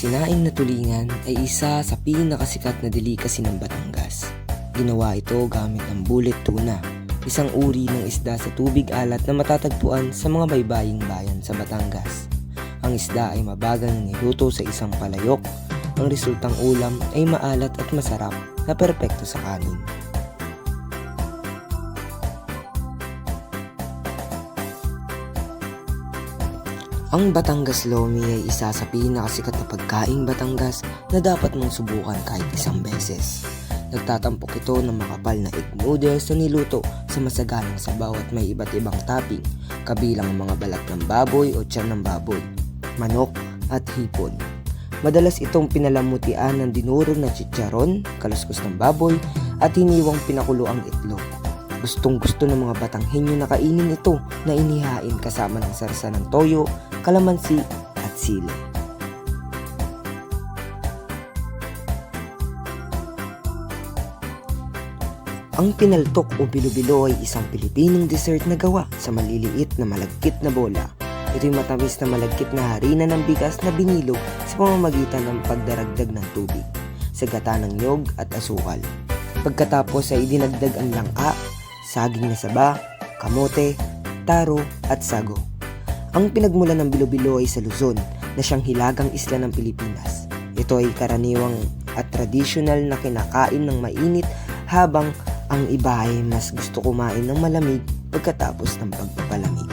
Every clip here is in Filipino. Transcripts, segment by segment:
sinaing na tulingan ay isa sa pinakasikat na delicacy ng Batangas. Ginawa ito gamit ang bullet tuna, isang uri ng isda sa tubig alat na matatagpuan sa mga baybaying bayan sa Batangas. Ang isda ay mabagang niluto sa isang palayok. Ang resultang ulam ay maalat at masarap na perpekto sa kanin. Ang Batangas Lomi ay isa sa pinakasikat na pagkaing Batangas na dapat mong subukan kahit isang beses. Nagtatampok ito ng makapal na egg noodles na niluto sa masaganang sabaw at may iba't ibang topping, kabilang ang mga balat ng baboy o tiyan ng baboy, manok at hipon. Madalas itong pinalamutian ng dinurog na chicharon, kaluskos ng baboy at hiniwang pinakulo ang itlog. Gustong gusto ng mga Batanghenyo na kainin ito na inihain kasama ng sarsa ng toyo, kalamansi at sili. Ang pinaltok o bilo-bilo ay isang Pilipinong dessert na gawa sa maliliit na malagkit na bola. Ito'y matamis na malagkit na harina ng bigas na binilog sa pamamagitan ng pagdaragdag ng tubig, sagata ng nyog at asukal. Pagkatapos ay dinagdag ang langka, saging na saba, kamote, taro at sago. Ang pinagmulan ng bilo-bilo ay sa Luzon na siyang hilagang isla ng Pilipinas. Ito ay karaniwang at tradisyonal na kinakain ng mainit habang ang iba ay mas gusto kumain ng malamig pagkatapos ng pagpapalamig.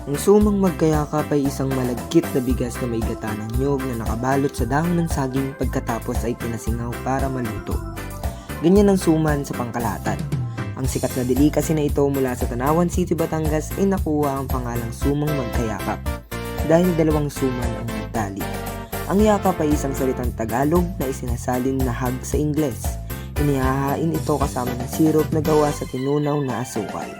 Ang sumang magkayakap ay isang malagkit na bigas na may gata ng nyog na nakabalot sa dahon ng saging pagkatapos ay pinasingaw para maluto. Ganyan ang suman sa pangkalahatan. Ang sikat na delicacy na ito mula sa Tanawan City, Batangas ay nakuha ang pangalang sumang magkayakap dahil dalawang suman ang nagtali. Ang yakap ay isang salitang Tagalog na isinasalin na hug sa Ingles. Inihahain ito kasama ng syrup na gawa sa tinunaw na asukal.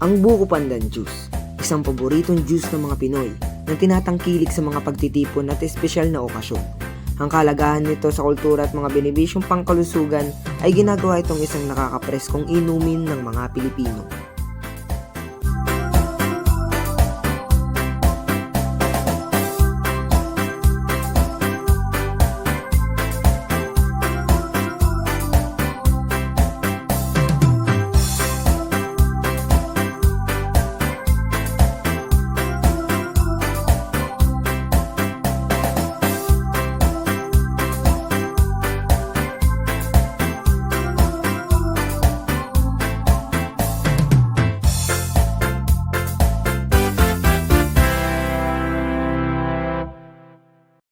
Ang buko pandan juice, isang paboritong juice ng mga Pinoy na tinatangkilik sa mga pagtitipon at espesyal na okasyon. Ang kalagahan nito sa kultura at mga benebisyong pangkalusugan ay ginagawa itong isang nakakapreskong inumin ng mga Pilipino.